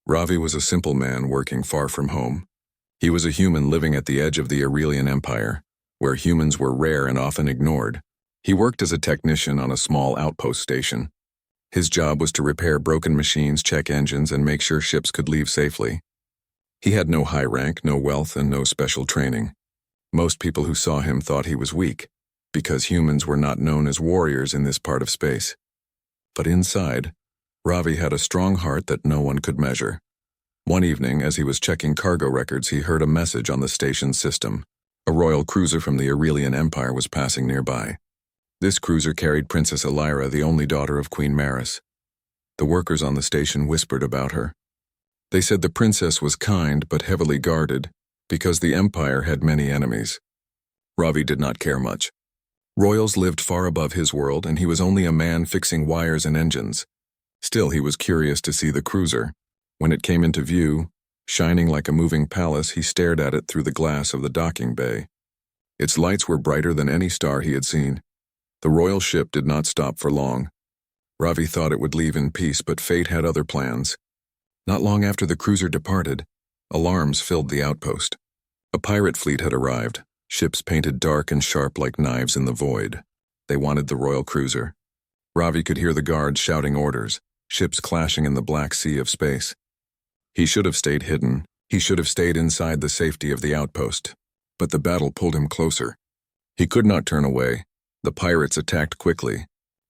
Ravi was a simple man working far from home. He was a human living at the edge of the Aurelian Empire, where humans were rare and often ignored. He worked as a technician on a small outpost station. His job was to repair broken machines, check engines, and make sure ships could leave safely. He had no high rank, no wealth, and no special training. Most people who saw him thought he was weak, because humans were not known as warriors in this part of space. But inside, Ravi had a strong heart that no one could measure. One evening, as he was checking cargo records, he heard a message on the station's system. A royal cruiser from the Aurelian Empire was passing nearby. This cruiser carried Princess Elira, the only daughter of Queen Maris. The workers on the station whispered about her. They said the princess was kind but heavily guarded, because the Empire had many enemies. Ravi did not care much. Royals lived far above his world, and he was only a man fixing wires and engines. Still, he was curious to see the cruiser. When it came into view, shining like a moving palace, he stared at it through the glass of the docking bay. Its lights were brighter than any star he had seen. The royal ship did not stop for long. Ravi thought it would leave in peace, but fate had other plans. Not long after the cruiser departed, alarms filled the outpost. A pirate fleet had arrived, ships painted dark and sharp like knives in the void. They wanted the royal cruiser. Ravi could hear the guards shouting orders, ships clashing in the black sea of space. He should have stayed hidden. He should have stayed inside the safety of the outpost. But the battle pulled him closer. He could not turn away. The pirates attacked quickly.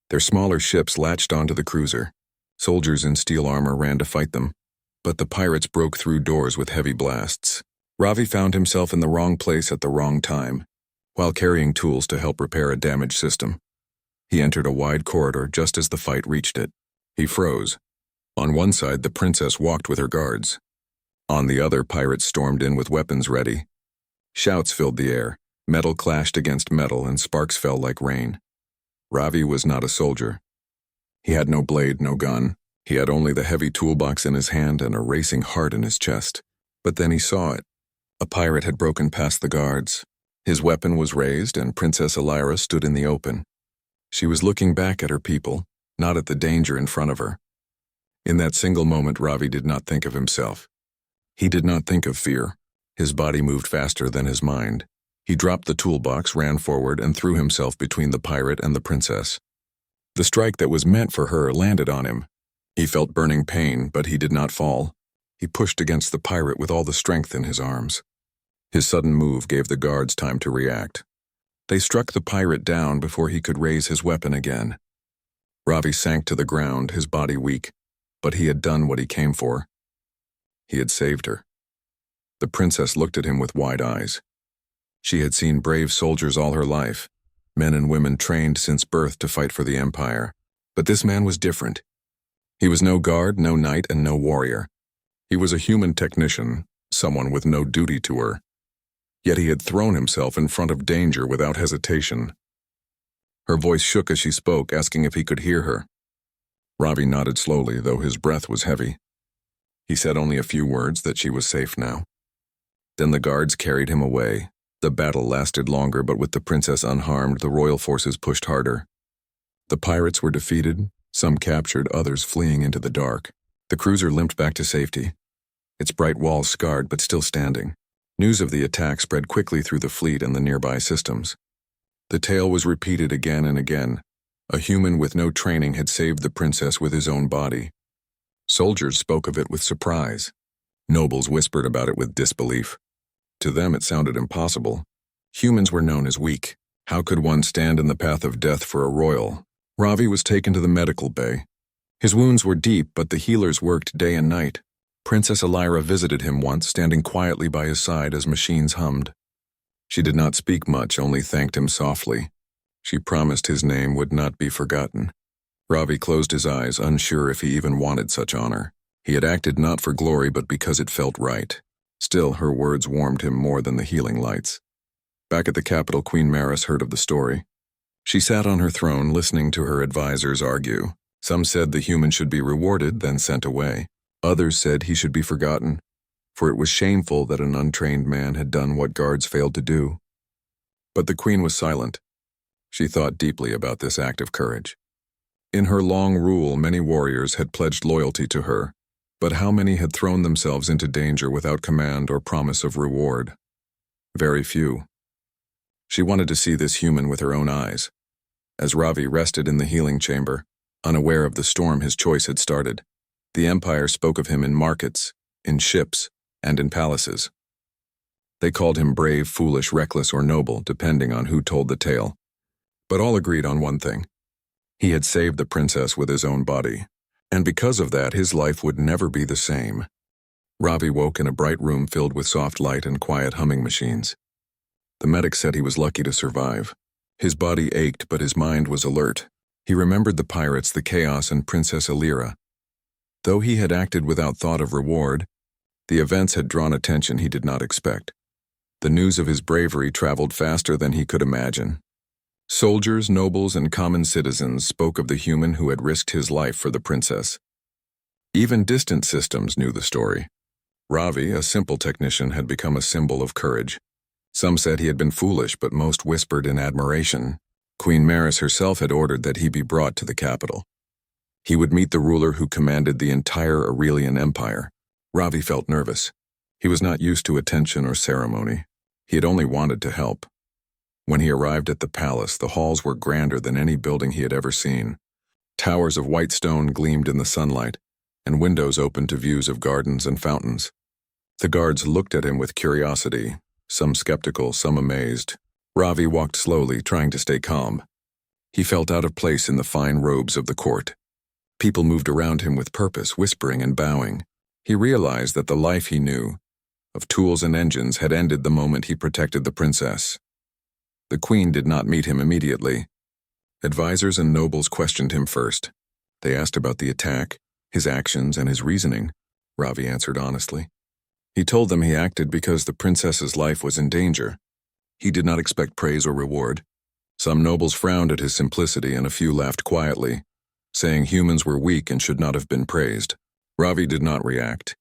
Their smaller ships latched onto the cruiser. Soldiers in steel armor ran to fight them. But the pirates broke through doors with heavy blasts. Ravi found himself in the wrong place at the wrong time, while carrying tools to help repair a damaged system. He entered a wide corridor just as the fight reached it. He froze. On one side, the princess walked with her guards. On the other, pirates stormed in with weapons ready. Shouts filled the air. Metal clashed against metal, and sparks fell like rain. Ravi was not a soldier. He had no blade, no gun. He had only the heavy toolbox in his hand and a racing heart in his chest. But then he saw it. A pirate had broken past the guards. His weapon was raised, and Princess Elira stood in the open. She was looking back at her people, not at the danger in front of her. In that single moment, Ravi did not think of himself. He did not think of fear. His body moved faster than his mind. He dropped the toolbox, ran forward, and threw himself between the pirate and the princess. The strike that was meant for her landed on him. He felt burning pain, but he did not fall. He pushed against the pirate with all the strength in his arms. His sudden move gave the guards time to react. They struck the pirate down before he could raise his weapon again. Ravi sank to the ground, his body weak, but he had done what he came for. He had saved her. The princess looked at him with wide eyes. She had seen brave soldiers all her life, men and women trained since birth to fight for the Empire. But this man was different. He was no guard, no knight, and no warrior. He was a human technician, someone with no duty to her. Yet he had thrown himself in front of danger without hesitation. Her voice shook as she spoke, asking if he could hear her. Ravi nodded slowly, though his breath was heavy. He said only a few words that she was safe now. Then the guards carried him away. The battle lasted longer, but with the princess unharmed, the royal forces pushed harder. The pirates were defeated, some captured, others fleeing into the dark. The cruiser limped back to safety, its bright walls scarred but still standing. News of the attack spread quickly through the fleet and the nearby systems. The tale was repeated again and again. A human with no training had saved the princess with his own body. Soldiers spoke of it with surprise. Nobles whispered about it with disbelief. To them it sounded impossible. Humans were known as weak. How could one stand in the path of death for a royal? Ravi was taken to the medical bay. His wounds were deep, but the healers worked day and night. Princess Elira visited him once, standing quietly by his side as machines hummed. She did not speak much, only thanked him softly. She promised his name would not be forgotten. Ravi closed his eyes, unsure if he even wanted such honor. He had acted not for glory, but because it felt right. Still, her words warmed him more than the healing lights. Back at the capital, Queen Maris heard of the story. She sat on her throne, listening to her advisors argue. Some said the human should be rewarded, then sent away. Others said he should be forgotten, for it was shameful that an untrained man had done what guards failed to do. But the queen was silent. She thought deeply about this act of courage. In her long rule, many warriors had pledged loyalty to her, But how many had thrown themselves into danger without command or promise of reward? Very few. She wanted to see this human with her own eyes. As Ravi rested in the healing chamber, unaware of the storm his choice had started, the Empire spoke of him in markets, in ships, and in palaces. They called him brave, foolish, reckless, or noble, depending on who told the tale. But all agreed on one thing. He had saved the princess with his own body, and because of that, his life would never be the same. Ravi woke in a bright room filled with soft light and quiet humming machines. The medic said he was lucky to survive. His body ached, but his mind was alert. He remembered the pirates, the chaos, and Princess Illyra. Though he had acted without thought of reward, the events had drawn attention he did not expect. The news of his bravery traveled faster than he could imagine. Soldiers, nobles, and common citizens spoke of the human who had risked his life for the princess. Even distant systems knew the story. Ravi, a simple technician, had become a symbol of courage. Some said he had been foolish, but most whispered in admiration. Queen Maris herself had ordered that he be brought to the capital. He would meet the ruler who commanded the entire Aurelian Empire. Ravi felt nervous. He was not used to attention or ceremony. He had only wanted to help. When he arrived at the palace, the halls were grander than any building he had ever seen. Towers of white stone gleamed in the sunlight, and windows opened to views of gardens and fountains. The guards looked at him with curiosity, some skeptical, some amazed. Ravi walked slowly, trying to stay calm. He felt out of place in the fine robes of the court. People moved around him with purpose, whispering and bowing. He realized that the life he knew, of tools and engines, had ended the moment he protected the princess. The queen did not meet him immediately. Advisors and nobles questioned him first. They asked about the attack, his actions, and his reasoning. Ravi answered honestly. He told them he acted because the princess's life was in danger. He did not expect praise or reward. Some nobles frowned at his simplicity, and a few laughed quietly, saying humans were weak and should not have been praised. Ravi did not react.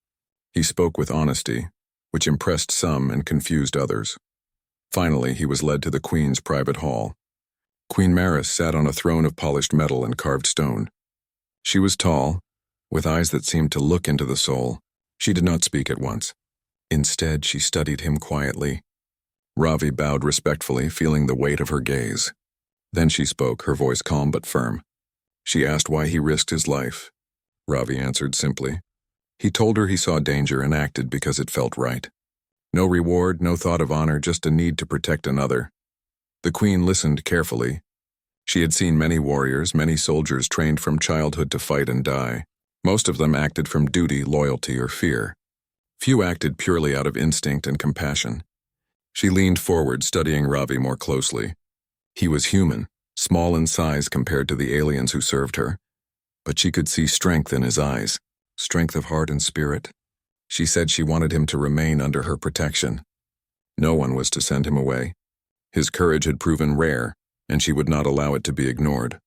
He spoke with honesty, which impressed some and confused others. Finally, he was led to the queen's private hall. Queen Maris sat on a throne of polished metal and carved stone. She was tall, with eyes that seemed to look into the soul. She did not speak at once. Instead, she studied him quietly. Ravi bowed respectfully, feeling the weight of her gaze. Then she spoke, her voice calm but firm. She asked why he risked his life. Ravi answered simply. He told her he saw danger and acted because it felt right. No reward, no thought of honor, just a need to protect another. The queen listened carefully. She had seen many warriors, many soldiers trained from childhood to fight and die. Most of them acted from duty, loyalty, or fear. Few acted purely out of instinct and compassion. She leaned forward, studying Ravi more closely. He was human, small in size compared to the aliens who served her, but she could see strength in his eyes, strength of heart and spirit. She said she wanted him to remain under her protection. No one was to send him away. His courage had proven rare, and she would not allow it to be ignored.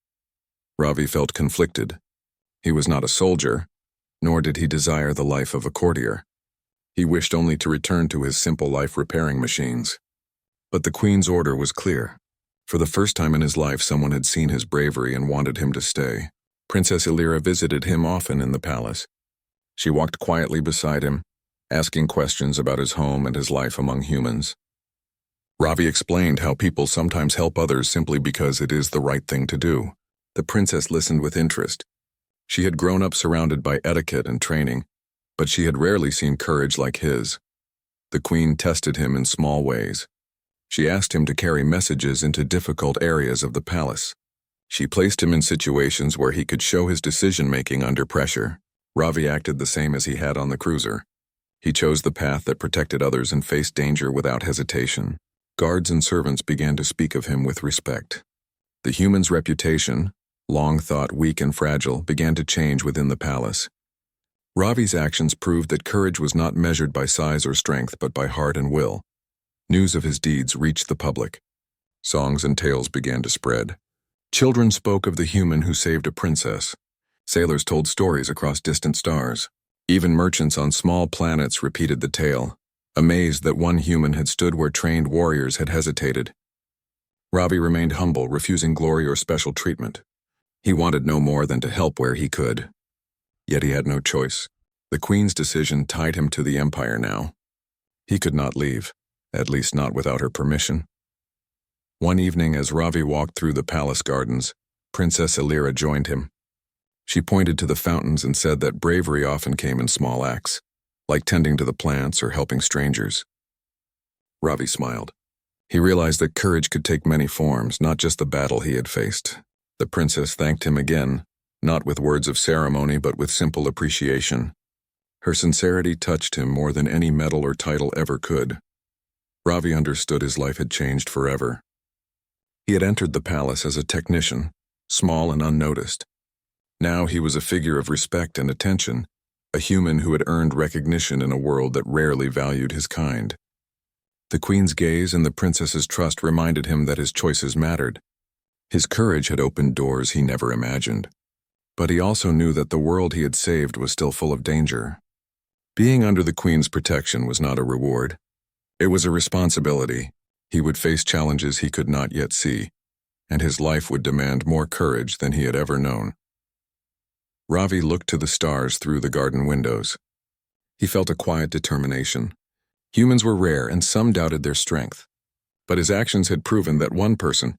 Ravi felt conflicted. He was not a soldier, nor did he desire the life of a courtier. He wished only to return to his simple life repairing machines. But the queen's order was clear. For the first time in his life, someone had seen his bravery and wanted him to stay. Princess Illyra visited him often in the palace. She walked quietly beside him, asking questions about his home and his life among humans. Ravi explained how people sometimes help others simply because it is the right thing to do. The princess listened with interest. She had grown up surrounded by etiquette and training, but she had rarely seen courage like his. The queen tested him in small ways. She asked him to carry messages into difficult areas of the palace. She placed him in situations where he could show his decision-making under pressure. Ravi acted the same as he had on the cruiser. He chose the path that protected others and faced danger without hesitation. Guards and servants began to speak of him with respect. The human's reputation, long thought weak and fragile, began to change within the palace. Ravi's actions proved that courage was not measured by size or strength, but by heart and will. News of his deeds reached the public. Songs and tales began to spread. Children spoke of the human who saved a princess. Sailors told stories across distant stars. Even merchants on small planets repeated the tale, amazed that one human had stood where trained warriors had hesitated. Ravi remained humble, refusing glory or special treatment. He wanted no more than to help where he could. Yet he had no choice. The queen's decision tied him to the empire now. He could not leave, at least not without her permission. One evening, as Ravi walked through the palace gardens, Princess Illyra joined him. She pointed to the fountains and said that bravery often came in small acts, like tending to the plants or helping strangers. Ravi smiled. He realized that courage could take many forms, not just the battle he had faced. The princess thanked him again, not with words of ceremony but with simple appreciation. Her sincerity touched him more than any medal or title ever could. Ravi understood his life had changed forever. He had entered the palace as a technician, small and unnoticed. Now he was a figure of respect and attention, a human who had earned recognition in a world that rarely valued his kind. The queen's gaze and the princess's trust reminded him that his choices mattered. His courage had opened doors he never imagined. But he also knew that the world he had saved was still full of danger. Being under the queen's protection was not a reward. It was a responsibility. He would face challenges he could not yet see, and his life would demand more courage than he had ever known. Ravi looked to the stars through the garden windows. He felt a quiet determination. Humans were rare and some doubted their strength. But his actions had proven that one person,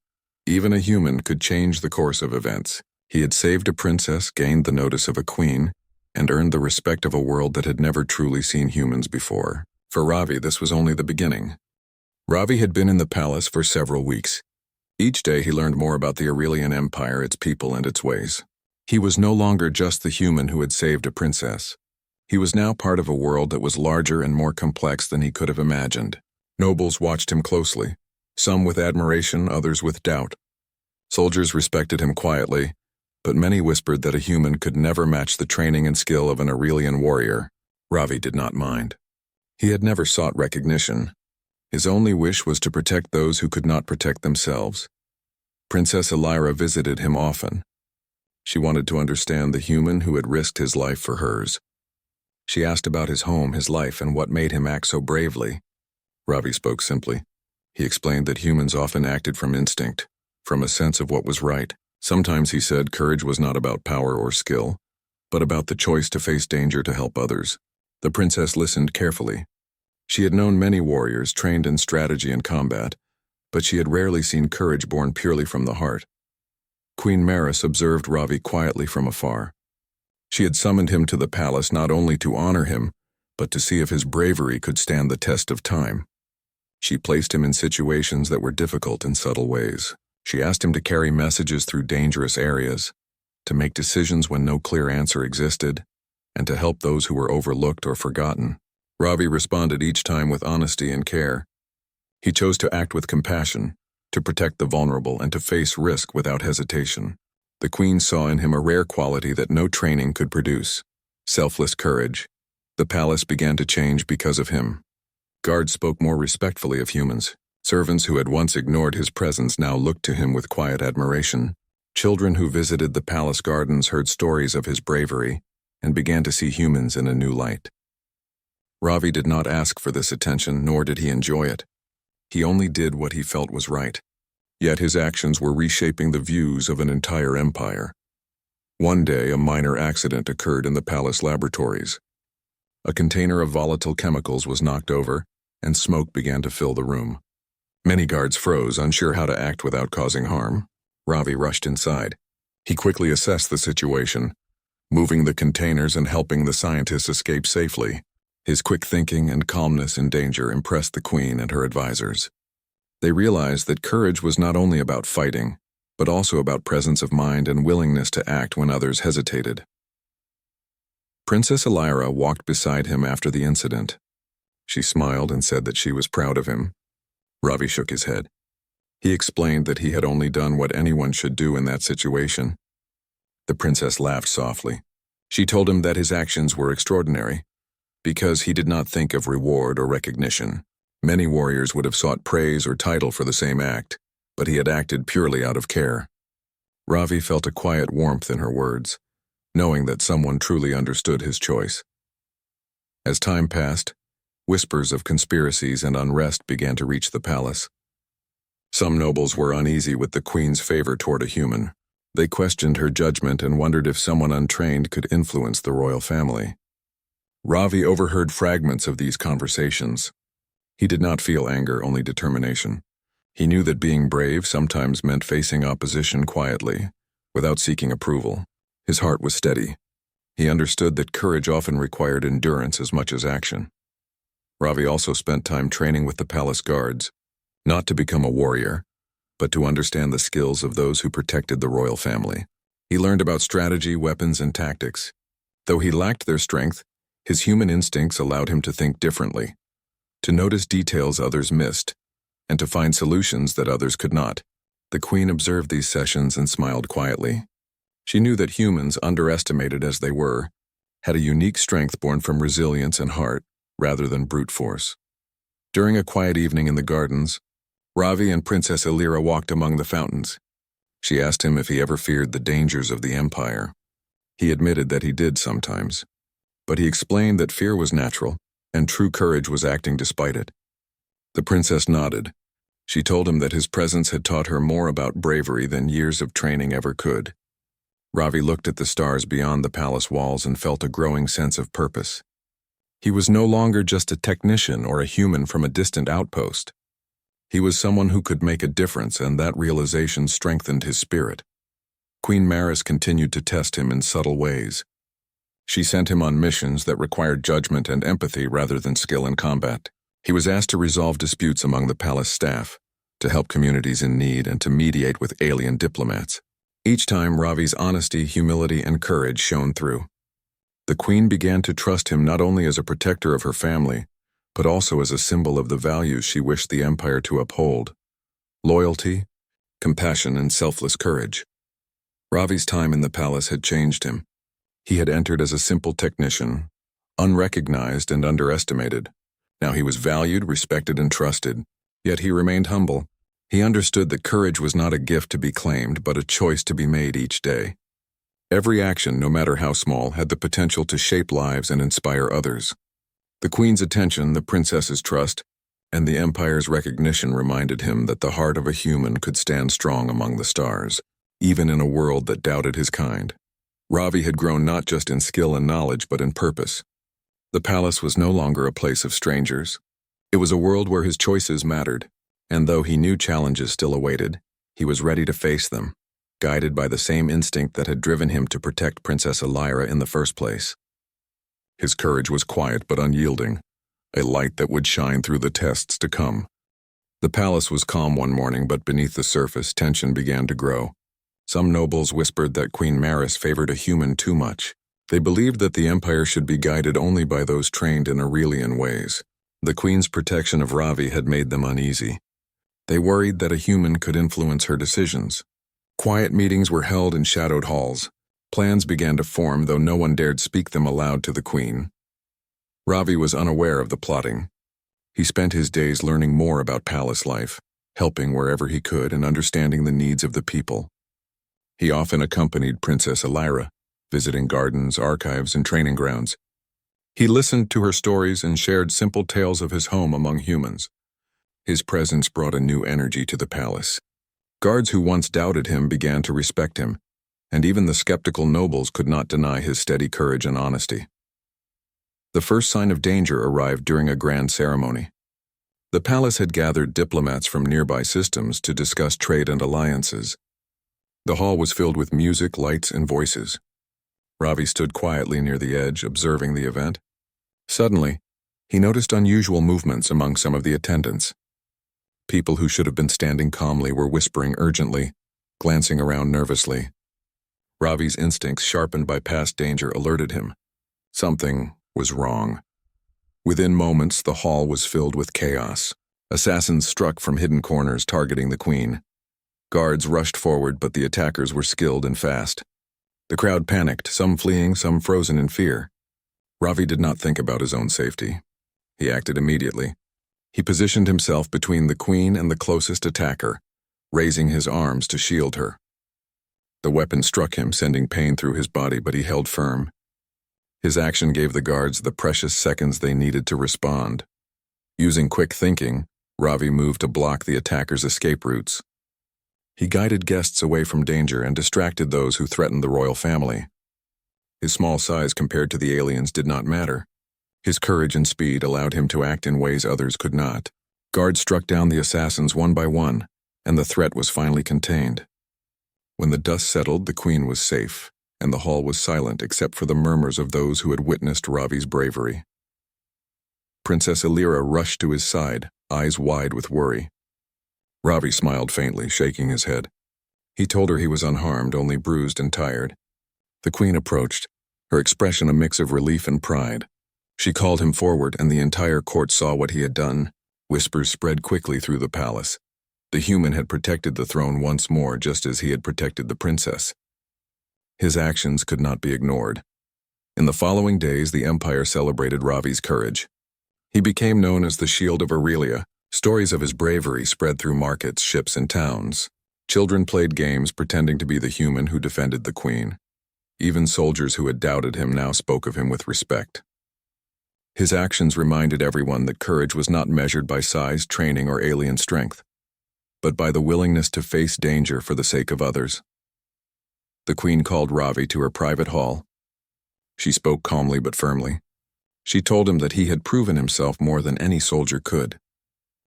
even a human, could change the course of events. He had saved a princess, gained the notice of a queen, and earned the respect of a world that had never truly seen humans before. For Ravi, this was only the beginning. Ravi had been in the palace for several weeks. Each day he learned more about the Aurelian Empire, its people, and its ways. He was no longer just the human who had saved a princess. He was now part of a world that was larger and more complex than he could have imagined. Nobles watched him closely, some with admiration, others with doubt. Soldiers respected him quietly, but many whispered that a human could never match the training and skill of an Aurelian warrior. Ravi did not mind. He had never sought recognition. His only wish was to protect those who could not protect themselves. Princess Illyra visited him often. She wanted to understand the human who had risked his life for hers. She asked about his home, his life, and what made him act so bravely. Ravi spoke simply. He explained that humans often acted from instinct, from a sense of what was right. Sometimes, he said, courage was not about power or skill, but about the choice to face danger to help others. The princess listened carefully. She had known many warriors trained in strategy and combat, but she had rarely seen courage born purely from the heart. Queen Maris observed Ravi quietly from afar. She had summoned him to the palace not only to honor him, but to see if his bravery could stand the test of time. She placed him in situations that were difficult in subtle ways. She asked him to carry messages through dangerous areas, to make decisions when no clear answer existed, and to help those who were overlooked or forgotten. Ravi responded each time with honesty and care. He chose to act with compassion, to protect the vulnerable, and to face risk without hesitation. The queen saw in him a rare quality that no training could produce: selfless courage. The palace began to change because of him. Guards spoke more respectfully of humans. Servants who had once ignored his presence now looked to him with quiet admiration. Children who visited the palace gardens heard stories of his bravery and began to see humans in a new light. Ravi did not ask for this attention, nor did he enjoy it. He only did what he felt was right. Yet his actions were reshaping the views of an entire empire. One day, a minor accident occurred in the palace laboratories. A container of volatile chemicals was knocked over, and smoke began to fill the room. Many guards froze, unsure how to act without causing harm. Ravi rushed inside. He quickly assessed the situation, moving the containers and helping the scientists escape safely. His quick thinking and calmness in danger impressed the queen and her advisors. They realized that courage was not only about fighting, but also about presence of mind and willingness to act when others hesitated. Princess Illyra walked beside him after the incident. She smiled and said that she was proud of him. Ravi shook his head. He explained that he had only done what anyone should do in that situation. The princess laughed softly. She told him that his actions were extraordinary, because he did not think of reward or recognition. Many warriors would have sought praise or title for the same act, but he had acted purely out of care. Ravi felt a quiet warmth in her words, knowing that someone truly understood his choice. As time passed, whispers of conspiracies and unrest began to reach the palace. Some nobles were uneasy with the queen's favor toward a human. They questioned her judgment and wondered if someone untrained could influence the royal family. Ravi overheard fragments of these conversations. He did not feel anger, only determination. He knew that being brave sometimes meant facing opposition quietly, without seeking approval. His heart was steady. He understood that courage often required endurance as much as action. Ravi also spent time training with the palace guards, not to become a warrior, but to understand the skills of those who protected the royal family. He learned about strategy, weapons, and tactics. Though he lacked their strength, his human instincts allowed him to think differently, to notice details others missed, and to find solutions that others could not. The queen observed these sessions and smiled quietly. She knew that humans, underestimated as they were, had a unique strength born from resilience and heart, rather than brute force. During a quiet evening in the gardens, Ravi and Princess Illyra walked among the fountains. She asked him if he ever feared the dangers of the empire. He admitted that he did sometimes, but he explained that fear was natural, and true courage was acting despite it. The princess nodded. She told him that his presence had taught her more about bravery than years of training ever could. Ravi looked at the stars beyond the palace walls and felt a growing sense of purpose. He was no longer just a technician or a human from a distant outpost. He was someone who could make a difference, and that realization strengthened his spirit. Queen Maris continued to test him in subtle ways. She sent him on missions that required judgment and empathy rather than skill in combat. He was asked to resolve disputes among the palace staff, to help communities in need, and to mediate with alien diplomats. Each time, Ravi's honesty, humility, and courage shone through. The queen began to trust him not only as a protector of her family, but also as a symbol of the values she wished the empire to uphold: loyalty, compassion, and selfless courage. Ravi's time in the palace had changed him. He had entered as a simple technician, unrecognized and underestimated. Now he was valued, respected, and trusted, yet he remained humble. He understood that courage was not a gift to be claimed, but a choice to be made each day. Every action, no matter how small, had the potential to shape lives and inspire others. The queen's attention, the princess's trust, and the empire's recognition reminded him that the heart of a human could stand strong among the stars, even in a world that doubted his kind. Ravi had grown not just in skill and knowledge, but in purpose. The palace was no longer a place of strangers. It was a world where his choices mattered, and though he knew challenges still awaited, he was ready to face them, guided by the same instinct that had driven him to protect Princess Illyra in the first place. His courage was quiet but unyielding, a light that would shine through the tests to come. The palace was calm one morning, but beneath the surface, tension began to grow. Some nobles whispered that Queen Maris favored a human too much. They believed that the empire should be guided only by those trained in Aurelian ways. The queen's protection of Ravi had made them uneasy. They worried that a human could influence her decisions. Quiet meetings were held in shadowed halls. Plans began to form, though no one dared speak them aloud to the queen. Ravi was unaware of the plotting. He spent his days learning more about palace life, helping wherever he could and understanding the needs of the people. He often accompanied Princess Illyra, visiting gardens, archives, and training grounds. He listened to her stories and shared simple tales of his home among humans. His presence brought a new energy to the palace. Guards who once doubted him began to respect him, and even the skeptical nobles could not deny his steady courage and honesty. The first sign of danger arrived during a grand ceremony. The palace had gathered diplomats from nearby systems to discuss trade and alliances. The hall was filled with music, lights, and voices. Ravi stood quietly near the edge, observing the event. Suddenly, he noticed unusual movements among some of the attendants. People who should have been standing calmly were whispering urgently, glancing around nervously. Ravi's instincts, sharpened by past danger, alerted him. Something was wrong. Within moments, the hall was filled with chaos. Assassins struck from hidden corners, targeting the queen. Guards rushed forward, but the attackers were skilled and fast. The crowd panicked, some fleeing, some frozen in fear. Ravi did not think about his own safety. He acted immediately. He positioned himself between the queen and the closest attacker, raising his arms to shield her. The weapon struck him, sending pain through his body, but he held firm. His action gave the guards the precious seconds they needed to respond. Using quick thinking, Ravi moved to block the attackers' escape routes. He guided guests away from danger and distracted those who threatened the royal family. His small size compared to the aliens did not matter. His courage and speed allowed him to act in ways others could not. Guards struck down the assassins one by one, and the threat was finally contained. When the dust settled, the queen was safe, and the hall was silent except for the murmurs of those who had witnessed Ravi's bravery. Princess Illyra rushed to his side, eyes wide with worry. Ravi smiled faintly, shaking his head. He told her he was unharmed, only bruised and tired. The queen approached, her expression a mix of relief and pride. She called him forward, and the entire court saw what he had done. Whispers spread quickly through the palace. The human had protected the throne once more, just as he had protected the princess. His actions could not be ignored. In the following days, the empire celebrated Ravi's courage. He became known as the Shield of Aurelia. Stories of his bravery spread through markets, ships, and towns. Children played games pretending to be the human who defended the queen. Even soldiers who had doubted him now spoke of him with respect. His actions reminded everyone that courage was not measured by size, training, or alien strength, but by the willingness to face danger for the sake of others. The queen called Ravi to her private hall. She spoke calmly but firmly. She told him that he had proven himself more than any soldier could.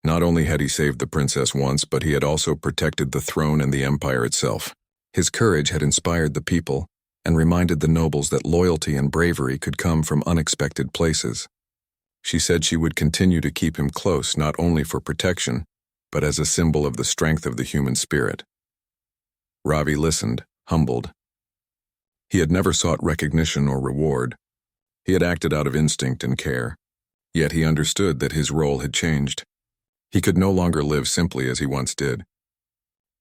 Not only had he saved the princess once, but he had also protected the throne and the empire itself. His courage had inspired the people and reminded the nobles that loyalty and bravery could come from unexpected places. She said she would continue to keep him close, not only for protection, but as a symbol of the strength of the human spirit. Ravi listened, humbled. He had never sought recognition or reward. He had acted out of instinct and care, yet he understood that his role had changed. He could no longer live simply as he once did.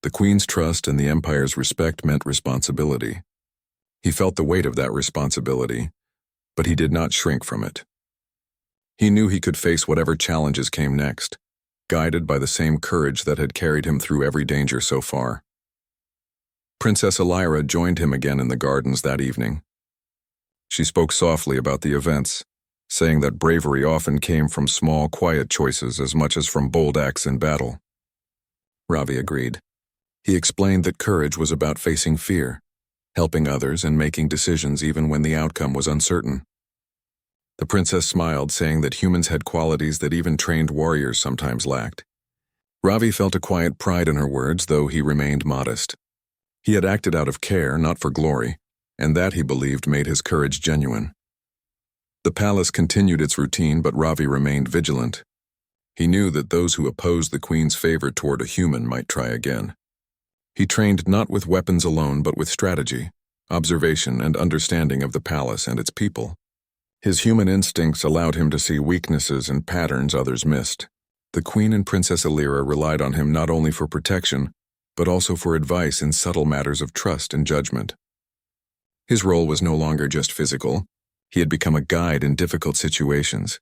The queen's trust and the empire's respect meant responsibility. He felt the weight of that responsibility, but he did not shrink from it. He knew he could face whatever challenges came next, guided by the same courage that had carried him through every danger so far. Princess Illyra joined him again in the gardens that evening. She spoke softly about the events, saying that bravery often came from small, quiet choices as much as from bold acts in battle. Ravi agreed. He explained that courage was about facing fear, helping others, and making decisions even when the outcome was uncertain. The princess smiled, saying that humans had qualities that even trained warriors sometimes lacked. Ravi felt a quiet pride in her words, though he remained modest. He had acted out of care, not for glory, and that, he believed, made his courage genuine. The palace continued its routine, but Ravi remained vigilant. He knew that those who opposed the queen's favor toward a human might try again. He trained not with weapons alone, but with strategy, observation, and understanding of the palace and its people. His human instincts allowed him to see weaknesses and patterns others missed. The queen and Princess Illyra relied on him not only for protection, but also for advice in subtle matters of trust and judgment. His role was no longer just physical. He had become a guide in difficult situations,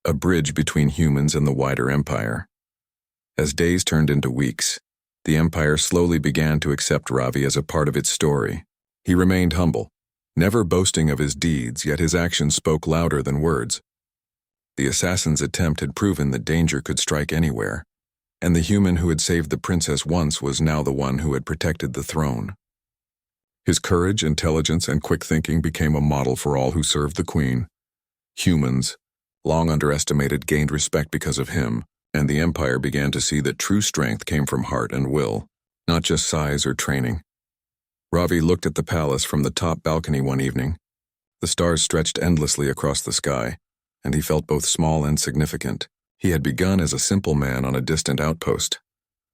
a bridge between humans and the wider empire. As days turned into weeks, the empire slowly began to accept Ravi as a part of its story. He remained humble, never boasting of his deeds, yet his actions spoke louder than words. The assassin's attempt had proven that danger could strike anywhere, and the human who had saved the princess once was now the one who had protected the throne. His courage, intelligence, and quick thinking became a model for all who served the queen. Humans, long underestimated, gained respect because of him, and the empire began to see that true strength came from heart and will, not just size or training. Ravi looked at the palace from the top balcony one evening. The stars stretched endlessly across the sky, and he felt both small and significant. He had begun as a simple man on a distant outpost,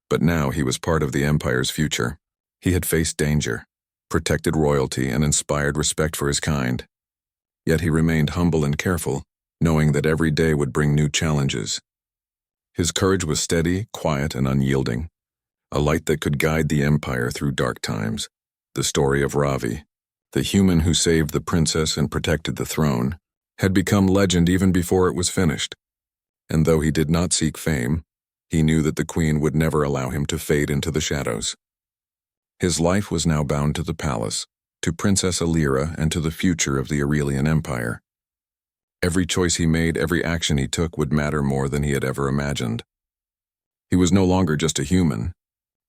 but now he was part of the empire's future. He had faced danger, protected royalty, and inspired respect for his kind. Yet he remained humble and careful, knowing that every day would bring new challenges. His courage was steady, quiet, and unyielding, a light that could guide the empire through dark times. The story of Ravi, the human who saved the princess and protected the throne, had become legend even before it was finished. And though he did not seek fame, he knew that the queen would never allow him to fade into the shadows. His life was now bound to the palace, to Princess Illyra, and to the future of the Aurelian Empire. Every choice he made, every action he took would matter more than he had ever imagined. He was no longer just a human.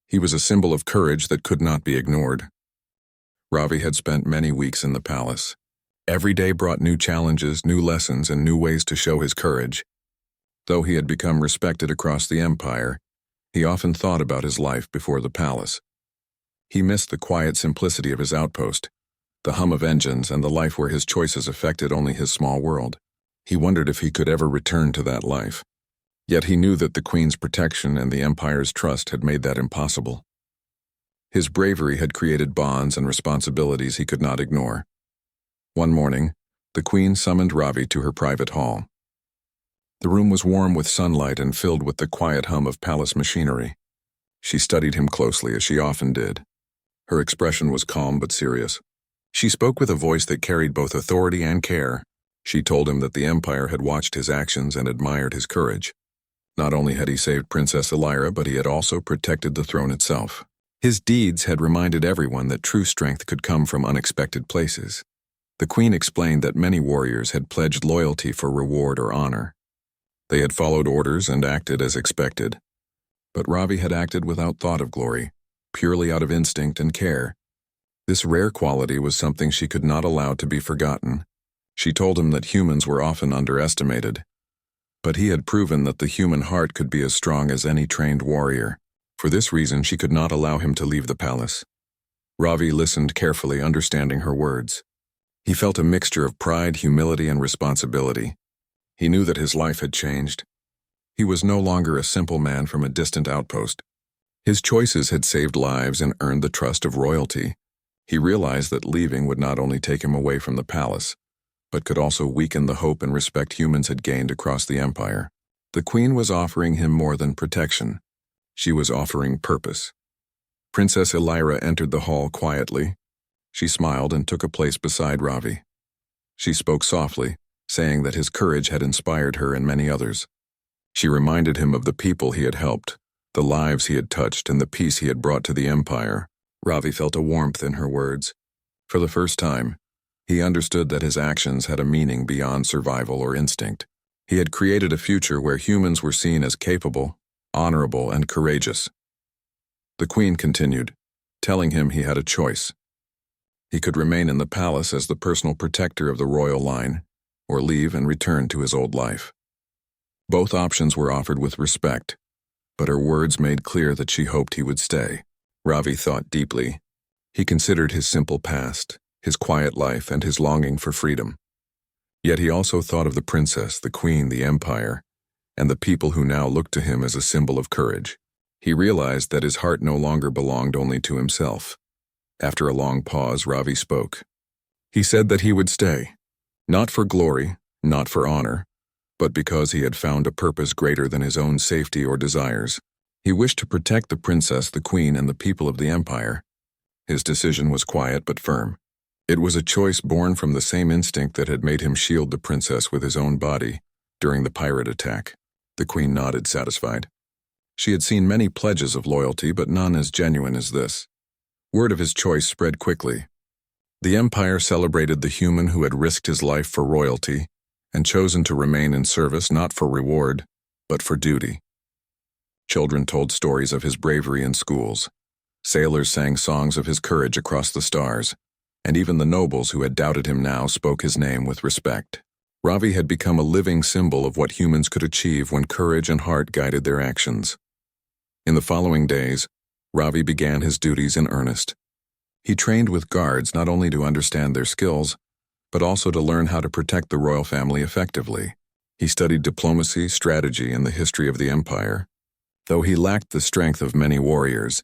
He was a symbol of courage that could not be ignored. Ravi had spent many weeks in the palace. Every day brought new challenges, new lessons, and new ways to show his courage. Though he had become respected across the empire, he often thought about his life before the palace. He missed the quiet simplicity of his outpost, the hum of engines, and the life where his choices affected only his small world. He wondered if he could ever return to that life. Yet he knew that the Queen's protection and the Empire's trust had made that impossible. His bravery had created bonds and responsibilities he could not ignore. One morning, the Queen summoned Ravi to her private hall. The room was warm with sunlight and filled with the quiet hum of palace machinery. She studied him closely, as she often did. Her expression was calm but serious. She spoke with a voice that carried both authority and care. She told him that the Empire had watched his actions and admired his courage. Not only had he saved Princess Elira, but he had also protected the throne itself. His deeds had reminded everyone that true strength could come from unexpected places. The Queen explained that many warriors had pledged loyalty for reward or honor. They had followed orders and acted as expected. But Ravi had acted without thought of glory, purely out of instinct and care. This rare quality was something she could not allow to be forgotten. She told him that humans were often underestimated. But he had proven that the human heart could be as strong as any trained warrior. For this reason, she could not allow him to leave the palace. Ravi listened carefully, understanding her words. He felt a mixture of pride, humility, and responsibility. He knew that his life had changed. He was no longer a simple man from a distant outpost. His choices had saved lives and earned the trust of royalty. He realized that leaving would not only take him away from the palace, but could also weaken the hope and respect humans had gained across the empire. The Queen was offering him more than protection. She was offering purpose. Princess Elira entered the hall quietly. She smiled and took a place beside Ravi. She spoke softly, saying that his courage had inspired her and many others. She reminded him of the people he had helped, the lives he had touched, and the peace he had brought to the empire. Ravi felt a warmth in her words. For the first time, he understood that his actions had a meaning beyond survival or instinct. He had created a future where humans were seen as capable, honorable, and courageous. The Queen continued, telling him he had a choice. He could remain in the palace as the personal protector of the royal line, or leave and return to his old life. Both options were offered with respect, but her words made clear that she hoped he would stay. Ravi thought deeply. He considered his simple past, his quiet life, and his longing for freedom. Yet he also thought of the princess, the queen, the empire, and the people who now looked to him as a symbol of courage. He realized that his heart no longer belonged only to himself. After a long pause, Ravi spoke. He said that he would stay, not for glory, not for honor, but because he had found a purpose greater than his own safety or desires. He wished to protect the princess, the queen, and the people of the empire. His decision was quiet but firm. It was a choice born from the same instinct that had made him shield the princess with his own body during the pirate attack. The queen nodded, satisfied. She had seen many pledges of loyalty, but none as genuine as this. Word of his choice spread quickly. The empire celebrated the human who had risked his life for royalty and chosen to remain in service not for reward, but for duty. Children told stories of his bravery in schools. Sailors sang songs of his courage across the stars, and even the nobles who had doubted him now spoke his name with respect. Ravi had become a living symbol of what humans could achieve when courage and heart guided their actions. In the following days, Ravi began his duties in earnest. He trained with guards not only to understand their skills, but also to learn how to protect the royal family effectively. He studied diplomacy, strategy, and the history of the empire. Though he lacked the strength of many warriors,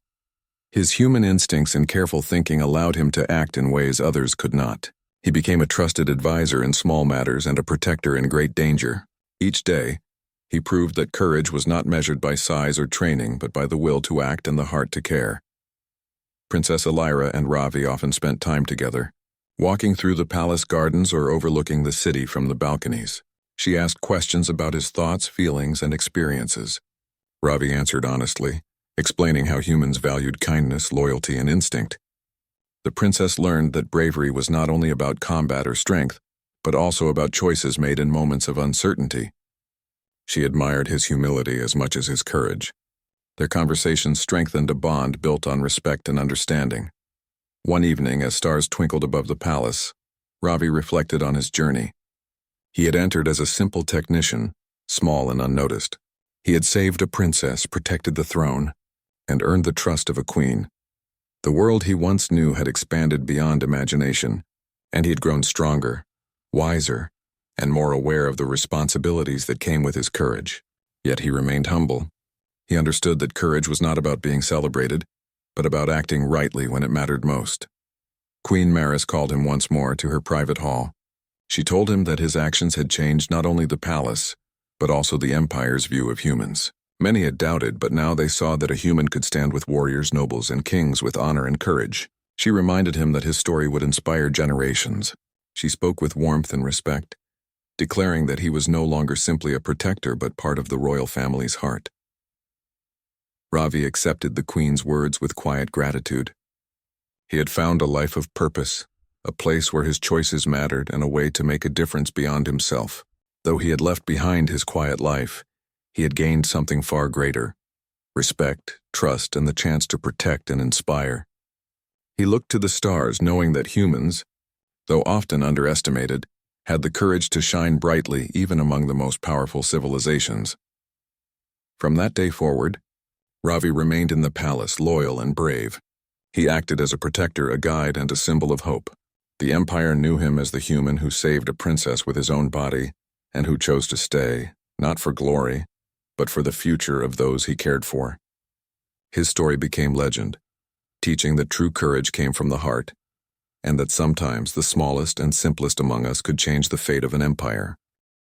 his human instincts and careful thinking allowed him to act in ways others could not. He became a trusted advisor in small matters and a protector in great danger. Each day, he proved that courage was not measured by size or training, but by the will to act and the heart to care. Princess Elira and Ravi often spent time together, walking through the palace gardens or overlooking the city from the balconies. She asked questions about his thoughts, feelings, and experiences. Ravi answered honestly, explaining how humans valued kindness, loyalty, and instinct. The princess learned that bravery was not only about combat or strength, but also about choices made in moments of uncertainty. She admired his humility as much as his courage. Their conversations strengthened a bond built on respect and understanding. One evening, as stars twinkled above the palace, Ravi reflected on his journey. He had entered as a simple technician, small and unnoticed. He had saved a princess, protected the throne, and earned the trust of a queen. The world he once knew had expanded beyond imagination, and he had grown stronger, wiser, and more aware of the responsibilities that came with his courage. Yet he remained humble. He understood that courage was not about being celebrated, but about acting rightly when it mattered most. Queen Maris called him once more to her private hall. She told him that his actions had changed not only the palace, but also the Empire's view of humans. Many had doubted, but now they saw that a human could stand with warriors, nobles, and kings with honor and courage. She reminded him that his story would inspire generations. She spoke with warmth and respect, declaring that he was no longer simply a protector but part of the royal family's heart. Ravi accepted the queen's words with quiet gratitude. He had found a life of purpose, a place where his choices mattered, and a way to make a difference beyond himself. Though he had left behind his quiet life, he had gained something far greater: respect, trust, and the chance to protect and inspire. He looked to the stars, knowing that humans, though often underestimated, had the courage to shine brightly even among the most powerful civilizations. From that day forward, Ravi remained in the palace, loyal and brave. He acted as a protector, a guide, and a symbol of hope. The Empire knew him as the human who saved a princess with his own body, and who chose to stay, not for glory, but for the future of those he cared for. His story became legend, teaching that true courage came from the heart, and that sometimes the smallest and simplest among us could change the fate of an empire.